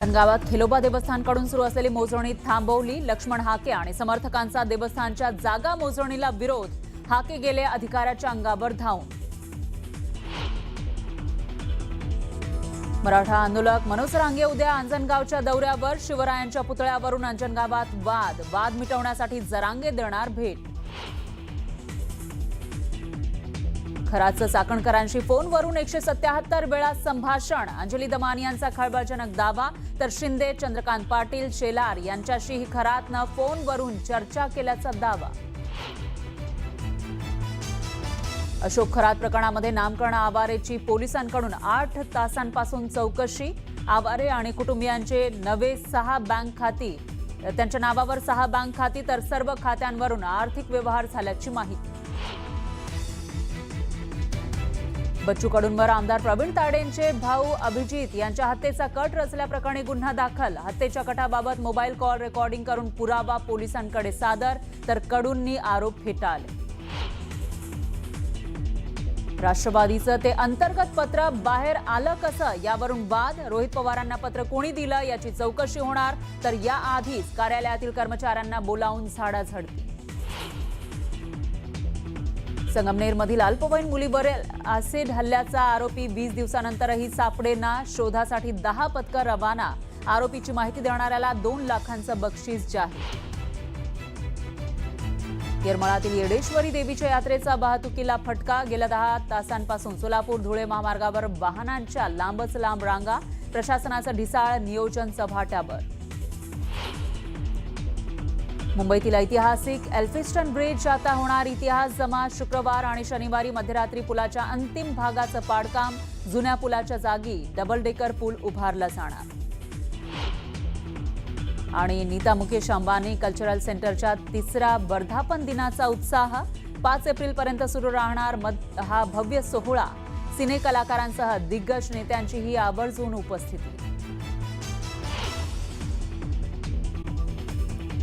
गावात खेलोबा देवस्थानकडून सुरू असलेली मोजणी थांबवली. लक्ष्मण हाके आणि समर्थकांचा देवस्थानच्या जागा मोजणीला विरोध. हाके गेले अधिकाऱ्याच्या अंगावर धावून. मराठा आंदोलक मनोज रांगे उद्या अंजनगावच्या दौऱ्यावर. शिवरायांच्या पुतळ्यावरून अंजनगावात वाद मिटवण्यासाठी जरांगे देणार भेट. खराचं चाकणकरांशी फोनवरून 177 वेळा संभाषण. अंजली दमानी यांचा खळबळजनक दावा. तर शिंदे, चंद्रकांत पाटील, शेलार यांच्याशीही खरातनं फोनवरून चर्चा केल्याचा दावा. अशोक खरात प्रकरणामध्ये नामकरण आवारेची पोलिसांकडून 8 तासांपासून चौकशी. आवारे आणि कुटुंबियांचे नवे 6 बँक खाती, त्यांच्या नावावर 6 बँक खाती, तर सर्व खात्यांवरून आर्थिक व्यवहार झाल्याची माहिती. बच्चू कडूंवर आमदार प्रवीण ताडेंचे भाऊ अभिजित यांच्या हत्येचा कट रचल्याप्रकरणी गुन्हा दाखल. हत्येच्या कटाबाबत मोबाईल कॉल रेकॉर्डिंग करून पुरावा पोलिसांकडे सादर. तर कडूंनी आरोप फेटाळले. राष्ट्रवादीचं ते अंतर्गत पत्र बाहेर आलं कसं, यावरून वाद. रोहित पवारांना पत्र कोणी दिलं याची चौकशी होणार. तर याआधीच कार्यालयातील कर्मचाऱ्यांना बोलावून झाडाझडती. संगमनेरमधील अल्पवयीन मुलीवरील ऍसिड हल्ल्याचा आरोपी 20 दिवसानंतरही सापडेना. शोधासाठी 10 पथकं रवाना. आरोपीची माहिती देणाऱ्याला 2 लाखांचं बक्षीस जाहीर. येरमाळ्यातील येडेश्वरी देवीच्या यात्रेचा वाहतुकीला फटका. गेल्या 10 तासांपासून सोलापूर धुळे महामार्गावर वाहनांच्या लांबच लांब रांगा. प्रशासनाचं ढिसाळ नियोजन चव्हाट्यावर. मुंबईतील ऐतिहासिक एल्फिस्टन ब्रिज आता होणार इतिहास जमा. शुक्रवार आणि शनिवारी मध्यरात्री पुलाच्या अंतिम भागाचं पाडकाम. जुन्या पुलाच्या जागी डबल डेकर पूल उभारला जाणार. आणि नीता मुकेश अंबानी कल्चरल सेंटरच्या 3रा वर्धापन दिनाचा उत्साह. 5 एप्रिलपर्यंत सुरू राहणार हा भव्य सोहळा. सिने कलाकारांसह दिग्गज नेत्यांचीही आवर्जून उपस्थिती.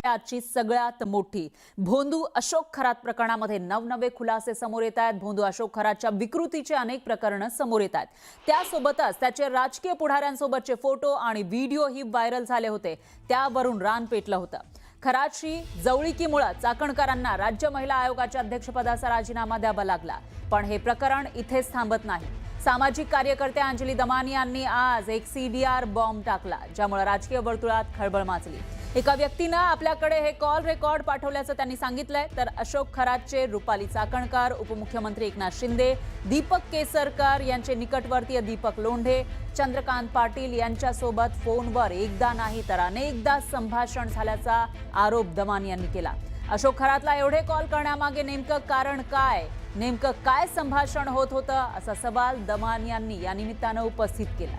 आजची सगळ्यात मोठी भोंदू अशोक खरात प्रकरणामध्ये नवनवे खुलासे समोर येत आहेत. भोंदू अशोक खरातच्या विकृतीचे अनेक प्रकरणं समोर येत आहेत. त्यासोबतच त्याचे राजकीय पुढाऱ्यांसोबतचे फोटो आणि व्हिडिओही व्हायरल झाले होते. त्यावरून रान पेटलं होतं. खरातशी जवळीकीमुळे चाकणकरांना राज्य महिला आयोगाच्या अध्यक्षपदाचा राजीनामा द्यावा लागला. पण हे प्रकरण इथेच थांबत नाही. सामाजिक कार्यकर्त्या अंजली दमानी यांनी आज एक CDR बॉम्ब टाकला, ज्यामुळे राजकीय वर्तुळात खळबळ माजली. एका व्यक्तीनं आपल्याकडे हे कॉल रेकॉर्ड पाठवल्याचं त्यांनी सांगितलंय. तर अशोक खरातचे रुपाली चाकणकर, उपमुख्यमंत्री एकनाथ शिंदे, दीपक केसरकर यांचे निकटवर्तीय दीपक लोंढे, चंद्रकांत पाटील यांच्यासोबत फोनवर एकदा नाही तर अनेकदा संभाषण झाल्याचा आरोप दमानी यांनी केला. अशोक खरातला एवढे कॉल करण्यामागे नेमकं कारण काय, नेमकं काय संभाषण होत होतं, असा सवाल दमानी यांनी या निमित्तानं उपस्थित केला.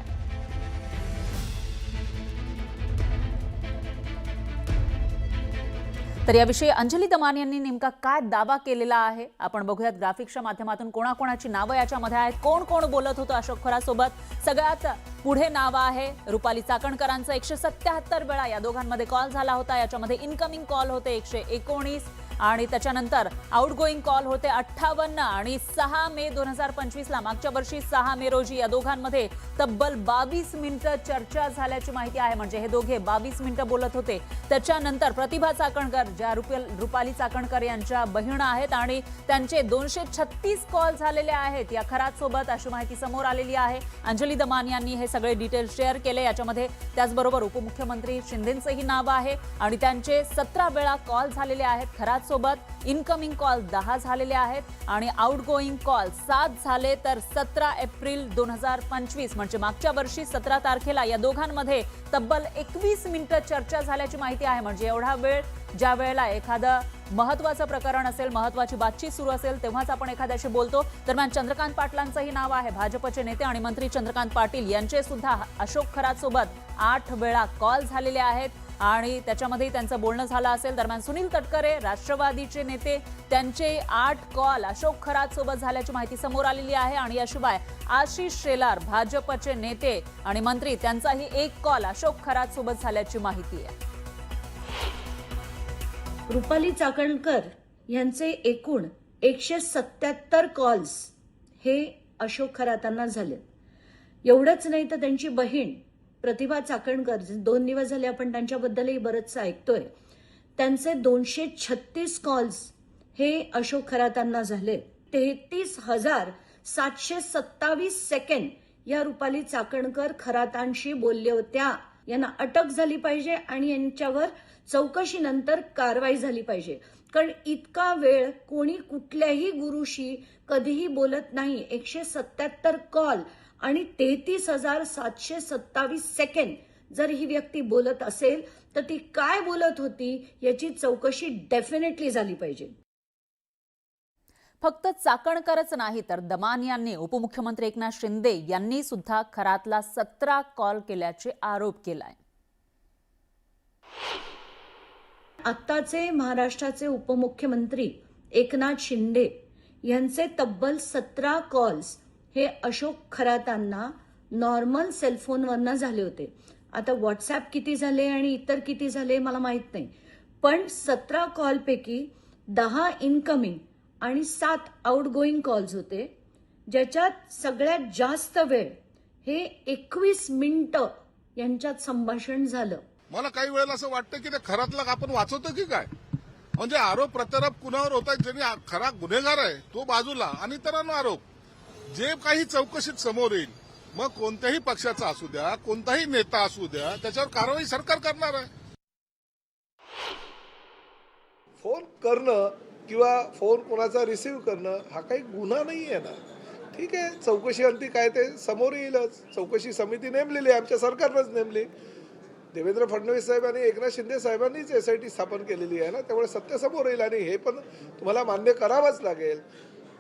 तर याविषयी अंजली दमानी यांनी नेमका काय दावा केलेला आहे आपण बघूयात ग्राफिक्सच्या माध्यमातून. कोणाकोणाची नावं याच्यामध्ये आहेत, कोण कोण बोलत होतं अशोक खरातसोबत. सगळ्यात पुढे नाव आहे रुपाली चाकणकरांचं. 177 वेळा या दोघांमध्ये कॉल झाला होता. याच्यामध्ये इनकमिंग कॉल होते 119 आणि त्याच्यानंतर आउटगोईंग कॉल होते 58. आणि 6 मे 2025ला मागच्या वर्षी 6 मे रोजी या दोघांमध्ये तब्बल 22 मिनिटं चर्चा झाल्याची माहिती आहे. म्हणजे हे दोघे 22 मिनिटं बोलत होते. त्याच्यानंतर प्रतिभा चाकणकर, ज्या रुपाली चाकणकर यांच्या बहीण आहेत, आणि त्यांचे 236 कॉल झालेले आहेत या खरात सोबत, अशी माहिती समोर आलेली आहे. अंजली दमानी यांनी हे सगळे डिटेल्स शेअर केले. याच्यामध्ये त्याचबरोबर उपमुख्यमंत्री शिंदेंचंही नाव आहे आणि त्यांचे 17 वेळा कॉल झालेले आहेत खरात सोबत. इनकमिंग कॉल 10 झालेले आहेत आणि आउटगोईंग कॉल 7 झाले. तर 17 एप्रिल 2025 म्हणजे मागच्या वर्षी 17 तारखेला या दोघांमध्ये तब्बल 21 मिनिटं चर्चा झाल्याची माहिती आहे. म्हणजे एवढा वेळ, ज्या वेळेला एखादं महत्वाचं प्रकरण असेल, महत्वाची बातचीत सुरू असेल, तेव्हाच आपण एखाद्याशी बोलतो. दरम्यान चंद्रकांत पाटलांचंही नाव आहे. भाजपचे नेते आणि मंत्री चंद्रकांत पाटील यांचे सुद्धा अशोक खरात सोबत 8 वेळा कॉल झालेले आहेत आणि त्याच्यामध्ये त्यांचं बोलणं झालं असेल. दरम्यान सुनील तटकरे, राष्ट्रवादीचे नेते, त्यांचे 8 कॉल अशोक खरात सोबत झाल्याची माहिती समोर आलेली आहे. आणि याशिवाय आशिष शेलार, भाजपचे नेते आणि मंत्री, त्यांचाही 1 कॉल अशोक खरात सोबत झाल्याची माहिती आहे. रुपाली चाकणकर यांचे एकूण 177 कॉल्स हे अशोक खरातांना झाले. एवढंच नाही तर त्यांची बहीण प्रतिभा चाकणकर 2 दिवस झाले आपण त्यांच्याबद्दलही बरंचसं ऐकतोय. त्यांचे 236 कॉल्स हे अशोक खरातांना झाले. 33,727 सेकंड या रुपाली चाकणकर खरातांशी बोलल्या होत्या. यांना अटक झाली पाहिजे आणि यांच्यावर चौकशीनंतर कारवाई झाली पाहिजे. कारण इतका वेळ कोणी कुठल्याही गुरुशी कधीही बोलत नाही. 177 कॉल आणि 33,727 सेकंड जर ही व्यक्ती बोलत असेल तर ती काय बोलत होती याची चौकशी डेफिनेटली झाली पाहिजे. फक्त चाकणकरच नाही तर दमानियांनी उपमुख्यमंत्री एकनाथ शिंदे यांनी सुद्धा खरातला 17 कॉल केल्याचे आरोप केलाय. आत्ताचे महाराष्ट्राचे उपमुख्यमंत्री एकनाथ शिंदे यांचे तब्बल 17 कॉल्स हे अशोक खरातांना नॉर्मल सेलफोनवरनं झाले होते. आता व्हॉट्सॲप किती झाले आणि इतर किती झाले मला माहित नाही, पण 17 कॉलपैकी 10 इनकमिंग आणि 7 आउटगोईंग कॉल्स होते, ज्याच्यात सगळ्यात जास्त वेळ हे 21 मिनिटं यांच्यात संभाषण झालं. मला काही वेळेला असं वाटतं की ते खरातला आपण वाचवतो की काय. म्हणजे आरोप प्रत्यारोप कुणावर होत आहेत, ज्यांनी खरा गुन्हेगार आहे तो बाजूला आणि इतरांना आरोप. जे काही चौकशीत समोर येईल, मग कोणत्याही पक्षाचा असू द्या, कोणताही नेता असू द्या, त्याच्यावर कारवाई सरकार करणार आहे. फोन करणं किंवा फोन कोणाचा रिसीव्ह करणं हा काही गुन्हा नाही आहे ना. ठीक आहे, चौकशी अंती काय ते समोर येईलच. चौकशी समिती नेमलेली आहे, आमच्या सरकारनंच नेमली. देवेंद्र फडणवीस साहेब आणि एकनाथ शिंदे साहेबांनीच SIT स्थापन केलेली आहे ना, त्यामुळे सत्य समोर येईल. आणि हे पण तुम्हाला मान्य करावंच लागेल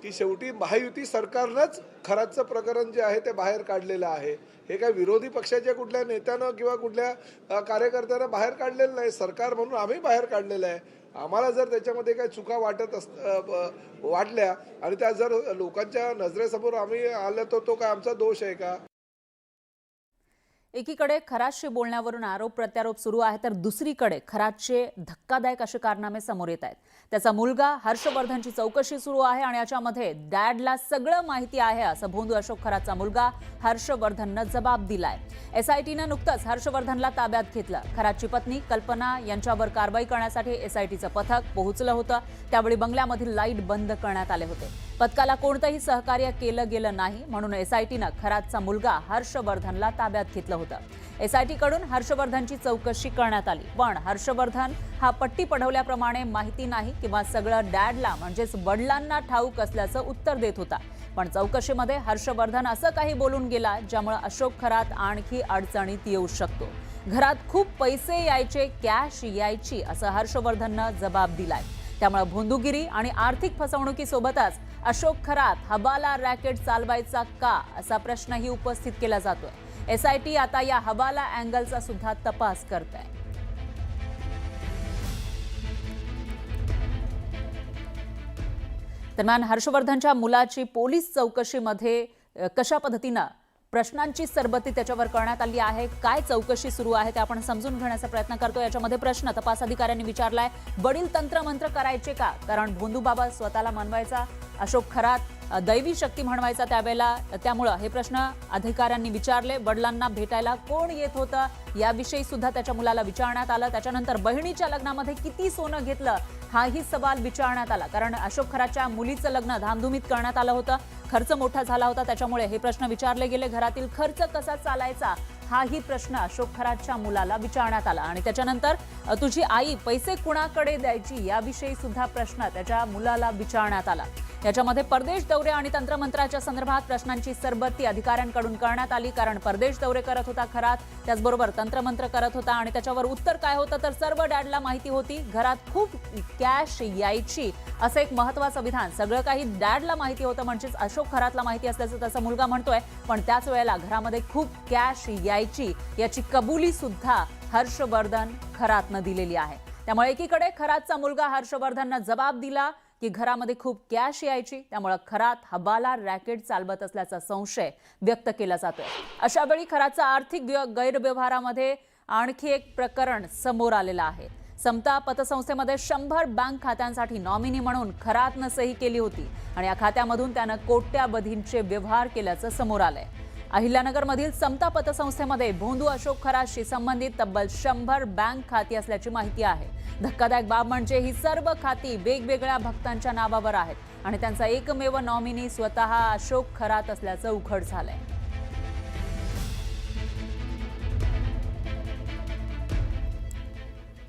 की शेवटी महायुती सरकारनंच खरातचं प्रकरण जे आहे ते बाहेर काढलेलं आहे. हे काय विरोधी पक्षाच्या कुठल्या नेत्यानं किंवा कुठल्या कार्यकर्त्यानं बाहेर काढलेलं नाही, सरकार म्हणून आम्ही बाहेर काढलेलं आहे. आम्हाला जर त्याच्यामध्ये काही चुका वाटल्या आणि त्या जर लोकांच्या नजरेसमोर आम्ही आल्या तर तो काय आमचा दोष आहे का. एकीकडे खरातशी बोलण्यावरून आरोप प्रत्यारोप सुरू आहे तर दुसरीकडे खरातचे धक्कादायक असे कारनामे समोर येत आहेत. त्याचा मुलगा हर्षवर्धनची चौकशी सुरू आहे आणि याच्यामध्ये डॅडला सगळं माहिती आहे असं भोंदू अशोक खरातचा मुलगा हर्षवर्धननं जबाब दिलाय. SITनं नुकतंच हर्षवर्धनला ताब्यात घेतलं. खरातची पत्नी कल्पना यांच्यावर कारवाई करण्यासाठी SITचं पथक पोहोचलं होतं. त्यावेळी बंगल्यामधील लाईट बंद करण्यात आले होते. पथकाला कोणतंही सहकार्य केलं गेलं नाही म्हणून SITनं खरातचा मुलगा हर्षवर्धनला ताब्यात घेतलं होतं. SIT कडून हर्षवर्धनची चौकशी करण्यात आली, पण हर्षवर्धन हा पट्टी पढवल्याप्रमाणे माहिती नाही किंवा सगळं डॅडला म्हणजेच वडिलांना ठाऊक असल्याचं उत्तर देत होता. पण चौकशीमध्ये हर्षवर्धन असं काही बोलून गेला ज्यामुळे अशोक खरात आणखी अडचणीत येऊ शकतो. घरात खूप पैसे यायचे, कॅश यायची असं हर्षवर्धननं जबाब दिलाय. त्यामुळे भोंदूगिरी आणि आर्थिक फसवणुकीसोबतच अशोक खरात हवाला रॅकेट चालवायचा का असा प्रश्नही उपस्थित केला जातोय. SIT आता या हवाला अँगलचा सुद्धा तपास करत आहे. दरम्यान हर्षवर्धनच्या मुलाची पोलीस चौकशीमध्ये कशा पद्धतीनं प्रश्नांची सरबत्ती त्याच्यावर करण्यात आली आहे, काय चौकशी सुरू आहे ते आपण समजून घेण्याचा प्रयत्न करतो. याच्यामध्ये प्रश्न तपास अधिकाऱ्यांनी विचारलाय, वडील तंत्रमंत्र करायचे का, कारण भोंदू बाबा स्वतःला म्हणवायचा, अशोक खरात दैवी शक्ती म्हणवायचा त्यावेळेला, त्यामुळं हे प्रश्न अधिकाऱ्यांनी विचारले. वडिलांना भेटायला कोण येत होतं याविषयी सुद्धा त्याच्या मुलाला विचारण्यात आलं. त्याच्यानंतर बहिणीच्या लग्नामध्ये किती सोनं घेतलं हाही सवाल विचारण्यात आला, कारण अशोक खरातच्या मुलीचं लग्न धामधुमीत करण्यात आलं होतं, खर्च मोठा झाला होता, त्याच्यामुळे हे प्रश्न विचारले गेले. घरातील खर्च कसा चालायचा हाही प्रश्न अशोक खरातच्या मुलाला विचारण्यात आला. आणि त्याच्यानंतर तुझी आई पैसे कुणाकडे द्यायची याविषयी सुद्धा प्रश्न त्याच्या मुलाला विचारण्यात आला. याच्यामध्ये परदेश दौरे आणि तंत्रमंत्राच्या संदर्भात प्रश्नांची सरबत्ती अधिकाऱ्यांकडून करण्यात आली, कारण परदेश दौरे करत होता खरात, त्याचबरोबर तंत्रमंत्र करत होता. आणि त्याच्यावर उत्तर काय होतं तर सर्व डॅडला माहिती होती, घरात खूप कॅश यायची असं एक महत्वाचं विधान. सगळं काही डॅडला माहिती होतं म्हणजेच अशोक खरातला माहिती असल्याचं त्याचा मुलगा म्हणतोय. पण त्याच वेळेला घरामध्ये खूप कॅश यायची याची कबुली सुद्धा हर्षवर्धन खरातनं दिलेली आहे. त्यामुळे एकीकडे खरातचा मुलगा हर्षवर्धननं जबाब दिला की घरामध्ये खूप कॅश यायची, त्यामुळे खरात हवाला रॅकेट चालवत असल्याचा संशय व्यक्त केला जातोय. अशा वेळी खरातचा आर्थिक गैरव्यवहारामध्ये आणखी एक प्रकरण समोर आलेलं आहे. समता पतसंस्थेमध्ये 100 बँक खात्यांसाठी नॉमिनी म्हणून खरातनं सही केली होती आणि या खात्यामधून त्यानं कोट्यावधींचे व्यवहार केल्याचं समोर आलंय. अहिल्यानगरमधील समता पतसंस्थेमध्ये भोंदू अशोक खरातशी संबंधित तब्बल 100 बँक खाती असल्याची माहिती आहे. धक्कादायक बाब म्हणजे ही सर्व खाती वेगवेगळ्या भक्तांच्या नावावर आहेत आणि त्यांचा एकमेव नॉमिनी स्वतः अशोक खरात असल्याचं उघड झालंय.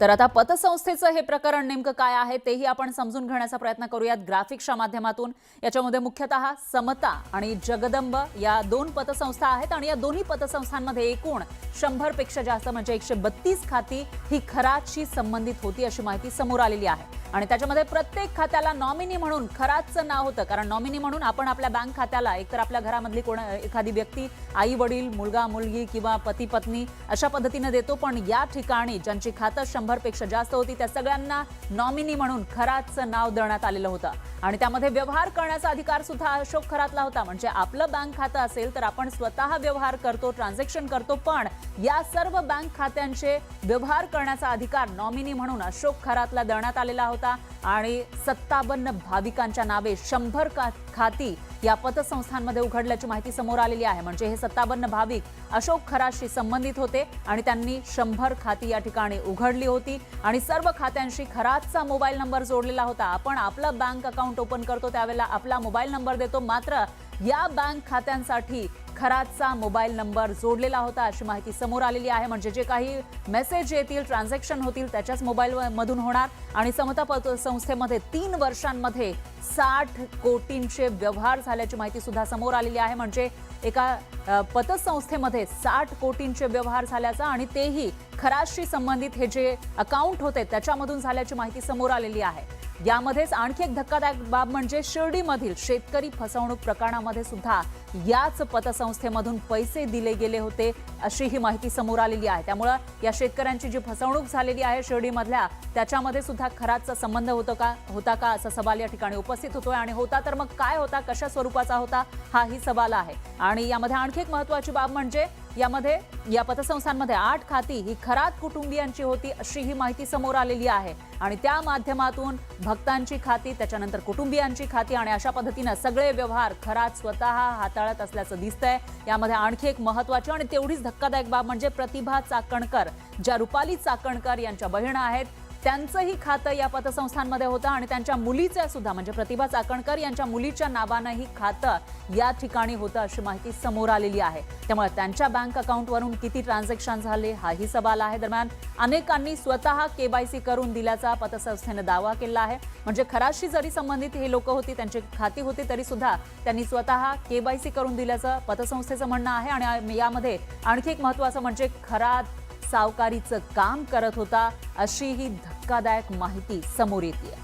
तर आता पतसंस्थेचं हे प्रकरण नेमकं काय आहे तेही आपण समजून घेण्याचा प्रयत्न करूयात ग्राफिक्सच्या माध्यमातून. याच्यामध्ये मुख्यतः समता आणि जगदंब या 2 पतसंस्था आहेत आणि या दोन्ही पतसंस्थांमध्ये एकूण 100 पेक्षा जास्त म्हणजे 132 खाती ही खरातशी संबंधित होती अशी माहिती समोर आलेली आहे. आणि त्याच्यामध्ये प्रत्येक खात्याला नॉमिनी म्हणून खरातचं नाव होतं, कारण नॉमिनी म्हणून आपण आपल्या बँक खात्याला एकतर आपल्या घरामधली एखादी व्यक्ती, आई वडील, मुलगा मुलगी किंवा पती पत्नी अशा पद्धतीने देतो. पण या ठिकाणी ज्यांची खातं 100 पेक्षा जास्त होती त्या सगळ्यांना नॉमिनी म्हणून खरातचं नाव देण्यात आलेलं होतं आणि त्यामध्ये व्यवहार करण्याचा अधिकार सुद्धा अशोक खरातला होता. म्हणजे आपलं बँक खातं असेल तर आपण स्वतः व्यवहार करतो, ट्रान्झॅक्शन करतो, पण या सर्व बँक खात्यांचे व्यवहार करण्याचा अधिकार नॉमिनी म्हणून अशोक खरातला देण्यात आलेला होता. आणि 57 भाविकांच्या नावे 100 खाती या पतसंस्थांमध्ये उघडल्याची माहिती समोर आलेली आहे. म्हणजे हे 57 भाविक अशोक खरातशी संबंधित होते आणि त्यांनी 100 खाती या ठिकाणी उघडली होती आणि सर्व खात्यांशी खरातचा मोबाईल नंबर जोडलेला होता. आपण आपलं बँक अकाउंट ओपन करतो त्यावेळेला आपला मोबाईल नंबर देतो, मात्र या बँक खात्यांसाठी खरातचा मोबाईल नंबर जोडलेला होता अशी माहिती समोर आलेली आहे. म्हणजे जे काही मेसेज येतील, ट्रान्झॅक्शन होतील त्याच्याच मोबाईल मधून होणार. आणि समता पतसंस्थेमध्ये 3 वर्षांमध्ये 60 कोटींचे व्यवहार झाल्याची माहिती सुद्धा समोर आलेली आहे. म्हणजे एका पतसंस्थेमध्ये 60 कोटींचे व्यवहार झाल्याचा आणि तेही खरातशी संबंधित हे जे अकाउंट होते त्याच्यामधून झाल्याची माहिती समोर आलेली आहे. यामध्येच आणखी एक धक्कादायक बाब म्हणजे शिर्डीमधील शेतकरी फसवणूक प्रकरणामध्ये सुद्धा याच पतसंस्थेमधून पैसे दिले गेले होते अशी ही माहिती समोर आलेली आहे. त्यामुळे या शेतकऱ्यांची जी फसवणूक झालेली आहे शिर्डीमधल्या त्याच्यामध्ये सुद्धा खरातचा संबंध होता का असा सवाल या ठिकाणी उपस्थित होतोय. आणि होता तर मग काय होता, कशा स्वरूपाचा होता, हाही सवाल आहे. आणि यामध्ये आणखी एक महत्त्वाची बाब म्हणजे यामध्ये या पतसंस्थांमध्ये 8 खाती ही खरात कुटुंबियांची होती अशी ही माहिती समोर आलेली आहे. आणि त्या माध्यमातून भक्तांची खाती, त्याच्यानंतर कुटुंबियांची खाती आणि अशा पद्धतीने सगळे व्यवहार खरात स्वतः हाताळत असल्याचं दिसतंय. यामध्ये आणखी एक महत्त्वाची आणि तेवढीच धक्कादायक बाब म्हणजे प्रतिभा चाकणकर, ज्या रुपाली चाकणकर यांच्या बहीण आहेत, त्यांचंही खातं या पतसंस्थांमध्ये होतं आणि त्यांच्या मुलीचं सुद्धा म्हणजे प्रतिभा चाकणकर यांच्या मुलीच्या नावानं ही खातं या ठिकाणी होतं अशी माहिती समोर आलेली आहे. त्यामुळे त्यांच्या बँक अकाउंटवरून किती ट्रान्झॅक्शन झाले हाही सवाल आहे. दरम्यान अनेकांनी स्वतः केवायसी करून दिल्याचा पतसंस्थेने दावा केला आहे. म्हणजे खरातशी जरी संबंधित हे लोक होती, त्यांची खाती होती, तरी सुद्धा त्यांनी स्वतः केवायसी करून दिल्याचं पतसंस्थेचं म्हणणं आहे. आणि यामध्ये आणखी एक महत्त्वाचं म्हणजे खरात सावकारीचं काम करत होता अशी ही धक्कादायक माहिती समोर येते.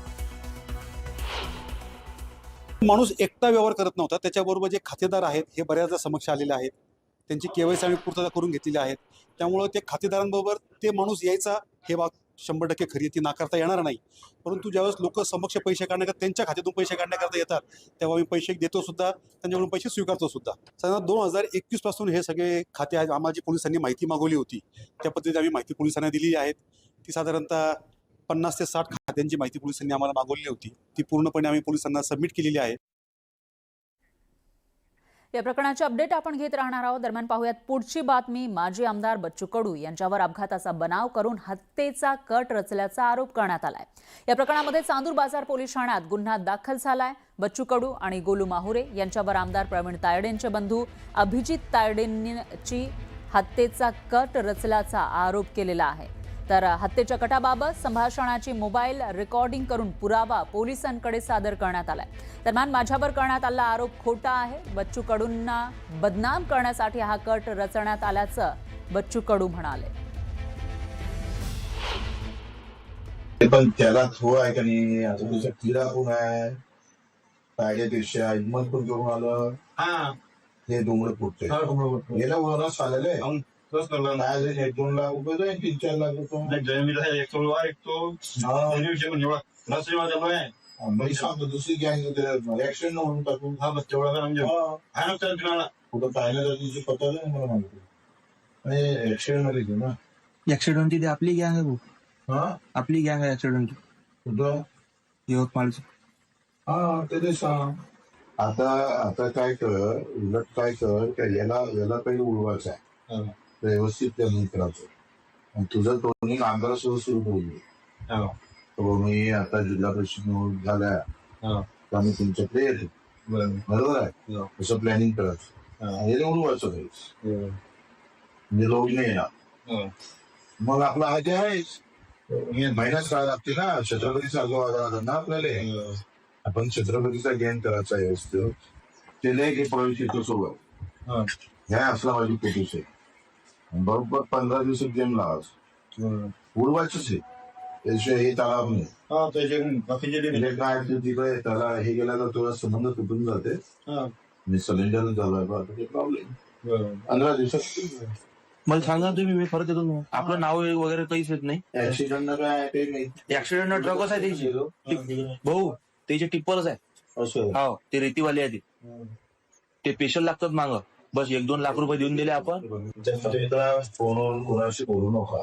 माणूस एकटा व्यवहार करत नव्हता, त्याच्याबरोबर जे खातेदार आहेत हे बऱ्याचदा समक्ष आलेले आहेत. त्यांची केवायसी आम्ही पूर्तता करून घेतलेली आहेत. त्यामुळं ते खातेदारांबरोबर ते माणूस यायचा हे बाब 100% खरी, ती नाकारता येणार नाही. परंतु ज्यावेळेस लोक समक्ष पैसे काढण्याकरता त्यांच्या खात्यातून पैसे काढण्याकरता येतात तेव्हा आम्ही पैसे देतो सुद्धा, त्यांच्याकडून पैसे स्वीकारतो सुद्धा. साधारण 2021 पासून हे सगळे खाते आहेत. आम्हाला जी पोलिसांनी माहिती मागवली होती त्या पद्धतीने आम्ही माहिती पोलिसांना दिली आहे. ती साधारणतः 50 ते 60 खात्यांची माहिती पोलिसांनी आम्हाला मागवली होती. ती पूर्णपणे आम्ही पोलिसांना सबमिट केलेली आहे. या प्रकरणाचे अपडेट आपण घेत राहणार आहोत. दरम्यान पाहूयात पुढची बातमी. माजी आमदार बच्चू कडू यांच्यावर अपघाताचा बनाव करून हत्येचा कट रचल्याचा आरोप करण्यात आलाय. या प्रकरणामध्ये चांदूर बाजार पोलीस ठाण्यात गुन्हा दाखल झालाय. बच्चू कडू आणि गोलू माहुरे यांच्यावर आमदार प्रवीण तायडेंचे बंधू अभिजित तायडेंची हत्येचा कट रचल्याचा आरोप केलेला आहे. तर हत्येच्या कटाबाबत संभाषणाची मोबाईल रेकॉर्डिंग करून पुरावा पोलिसांकडे सादर करण्यात आलाय. दरम्यान माझ्यावर करण्यात आलेला आरोप खोटा आहे. बच्चू कडूंना बदनाम करण्यासाठी हा कट रचण्यात आल्याचं बच्चू कडू म्हणाले. पण त्याला थो आहे का नाही, आता तुझा किडा कोण आहे, कायद्यापेक्षा हिंमत पण करून आलं हे डोंगर फुटतंय. गेल्या वरच आलेलं आहे. 1-2 लाख रुपये जाईल, 3-4 लाख रुपये दुसरी गँग ऍक्सिडेंट म्हणून टाकून कुठं पाहिलं तर पता नाही मला माहिती. ऍक्सिडेंट मध्ये ना ऍक्सिडेंटची ती आपली गँग आहे भाऊ. आपली गँग आहे ऍक्सिडेंट कुठं यवतमाळची. ते सांग आता आता काय कर, उलट काय कर, याला काही उडवायचं आहे, व्यवस्थित त्यांनी करायचं. आणि तुझं दोन्ही आंध्रासोबत सुरू होईल. तर मी आता जिल्हा परिषद निवडणूक झाल्या तर आम्ही तुमच्याकडे येतो. बरोबर आहे, तसं प्लॅनिंग करायचं आणि उडवायचं काही, म्हणजे लोक नाही येणार. मग आपला हा जे आहेच महिन्यात काय लागते ना, छत्रपती सारखं वागायला ना आपल्याला. आपण छत्रपतीचा गेम करायचा आहे व्यवस्थित. ते लय प्रवेश येतो सोबत ह्या असला पाहिजे फोटोस आहे. बरोबर 15 दिवसात गेम लावायचं, उडवायचंच आहे. त्याशिवाय हे तलाव नाही. म्हणजे काय तिकडे त्याला हे गेला तर तुझा संबंध तुटून जाते. मी सिलेंडर झाला प्रॉब्लेम 15 दिवसात. मला सांगा तुम्ही, मी परत येतो ना. आपलं नाव वगैरे काहीच येत नाही. ऍक्सिडेंट काय ते नाही. ऍक्सिडेंट ट्रकच आहे त्याची भाऊ, त्याचे टिप्परच आहे. असं हो, ते रेतीवाले आहे ते स्पेशल लागतात मागं. बस 1-2 लाख रुपये देऊन दिले आपण. फोनवरून कोणाशी बोलू नका,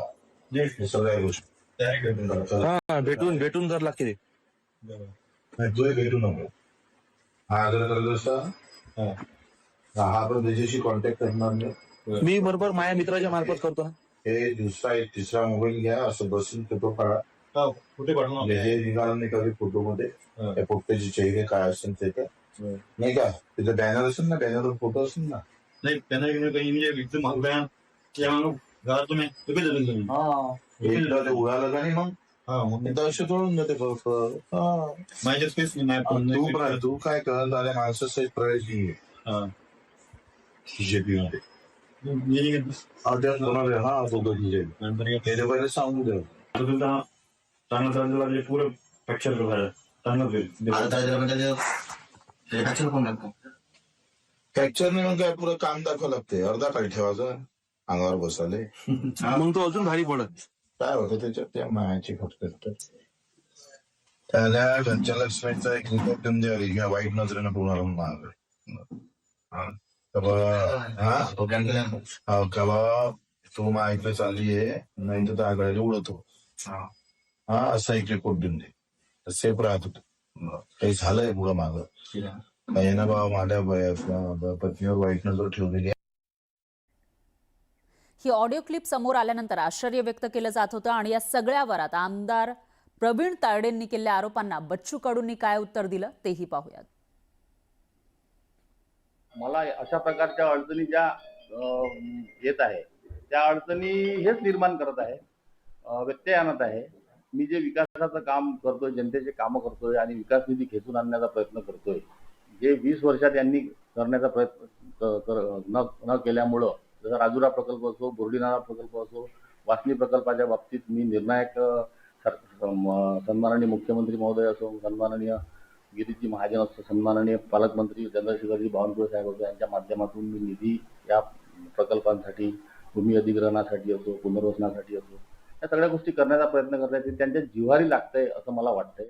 हे सगळ्या गोष्टी हा, भेटून कर लागते ते. तू भेटू नको. हा जर करत असता हा पण त्याच्याशी कॉन्टॅक्ट करणार नाही. मी बरोबर माझ्या मित्राच्या मार्फत करतो. हे दुसरा एक तिसरा मोबाईल घ्या, असं बसून फोटो काढा. कुठे पाठवणार? हे निघालं नाही कधी फोटो मध्ये त्या पोट्याचे चेहरे काय असेल ते नाही का, तिथं बॅनर असेल ना, बॅनरवर फोटो असेल ना. नाही त्यांना एकदम तुम्ही एकदा ते उडालं का नाही मग दहशत ओढून जाते फक्त. माझ्या स्पेस तू काय करत आल्या माणसाचा प्रवेश बीजेपी मध्ये हा सोबत बीजेपी त्याच्या पहिले सांगू दे. चांगलं पुरं फ्रॅक्चर फ्रॅक्चर नाही मग काय, पुरं काम दाखवावं लागते. अर्धा काय ठेवायचं अंगावर बसाले, मग तो अजून भारी पडत. काय होतं त्याच्यात त्या मायाची फक्त. त्याला घरच्या लक्ष्मीचा एक रिपोर्ट देऊन द्यावी किंवा वाईट नजरेनं पूर्ण माग तू माहिती चालली आहे नाही तर त्या गळ्याला उडवतो. हा असा एक रिपोर्ट देऊन दे, सेफ राहत होत. काही झालंय पुढं माग काही ना बाबा, माझ्या पत्नीवर वाईट नजर ठेवलेली. ही ऑडिओ क्लिप समोर आल्यानंतर आश्चर्य व्यक्त केलं जात होतं आणि या सगळ्यावर आता आमदार प्रवीण तायडेंनी केलेल्या आरोपांना बच्चू कडूंनी काय उत्तर दिलं तेही पाहूयात. मला अशा प्रकारच्या अडचणी ज्या येत आहे त्या अडचणी हेच निर्माण करत आहे, व्यत्यय आणत आहे. मी जे विकासाचं काम करतोय, जनतेचे कामं करतोय आणि विकास निधी खेचून आणण्याचा प्रयत्न करतोय, जे 20 वर्षात यांनी करण्याचा प्रयत्न न केल्यामुळं, जसं राजुरा प्रकल्प असो, बोर्डीनाळा प्रकल्प असो, वासनी प्रकल्पाच्या बाबतीत मी निर्णायक सन्माननीय मुख्यमंत्री महोदय असो, सन्माननीय गिरीजी महाजन असो, सन्माननीय पालकमंत्री चंद्रशेखरजी बावनकुळे साहेब असो, यांच्या माध्यमातून मी निधी या प्रकल्पांसाठी, भूमी अधिग्रहणासाठी असो, पुनर्वसनासाठी असो, या सगळ्या गोष्टी करण्याचा प्रयत्न करता येते. त्यांच्या जिव्हारी लागतंय असं मला वाटतंय.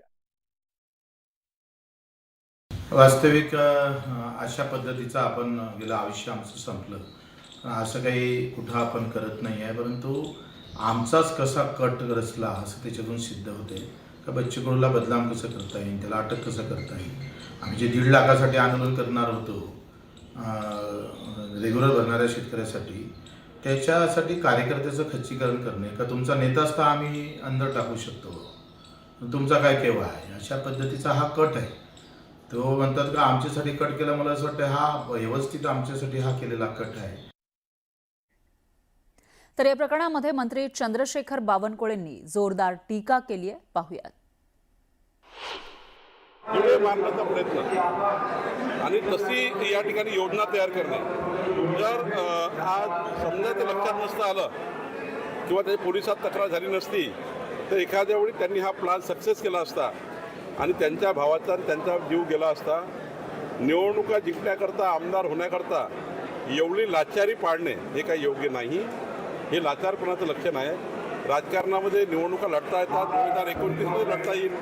वास्तविक अशा पद्धतीचं आपण गेलं आयुष्य आमचं संपलं, असं काही कुठं आपण करत नाही आहे. परंतु आमचाच कसा कट रचला असं त्याच्यातून सिद्ध होते का बच्चू कडूला बदनाम कसं करता येईल, त्याला अटक कसं करता येईल. आम्ही जे 1.5 लाखासाठी आंदोलन करणार होतो रेग्युलर भरणाऱ्या शेतकऱ्यासाठी, त्याच्यासाठी कार्यकर्त्याचं खच्चीकरण करणे का तुमचा नेता असता आम्ही अंदर टाकू शकतो, तुमचा काय केव्हा आहे, अशा पद्धतीचा हा कट आहे. तो म्हणतात का आमच्यासाठी कट केला. मला असं वाटतं हा व्यवस्थित आमच्यासाठी हा केलेला कट आहे. तर या प्रकरणामध्ये मंत्री चंद्रशेखर बावनकुळेंनी जोरदार टीका केली आहे, पाहूयात. पुढे मारण्याचा प्रयत्न आणि तशी या ठिकाणी योजना तयार करणे. जर आज समजा ते लक्षात नसतं आलं किंवा त्याच्या पोलिसात तक्रार झाली नसती तर एखाद्या वेळी त्यांनी हा प्लॅन सक्सेस केला असता आणि त्यांच्या भावाचा त्यांचा जीव गेला असता. निवडणुका जिंकण्याकरता, आमदार होण्याकरता एवढी लाचारी पाडणे हे काही योग्य नाही. हे लाचारपणाचं लक्षण आहे. राजकारणामध्ये निवडणुका लढता येतात, 2029 लढता येईल,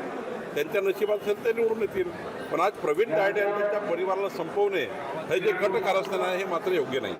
त्यांच्या नशिबात असेल ते निवडून येतील. पण आज प्रवीण तायडे यांच्या परिवाराला संपवणे हे जे कट कारस्थान आहे हे मात्र योग्य नाही.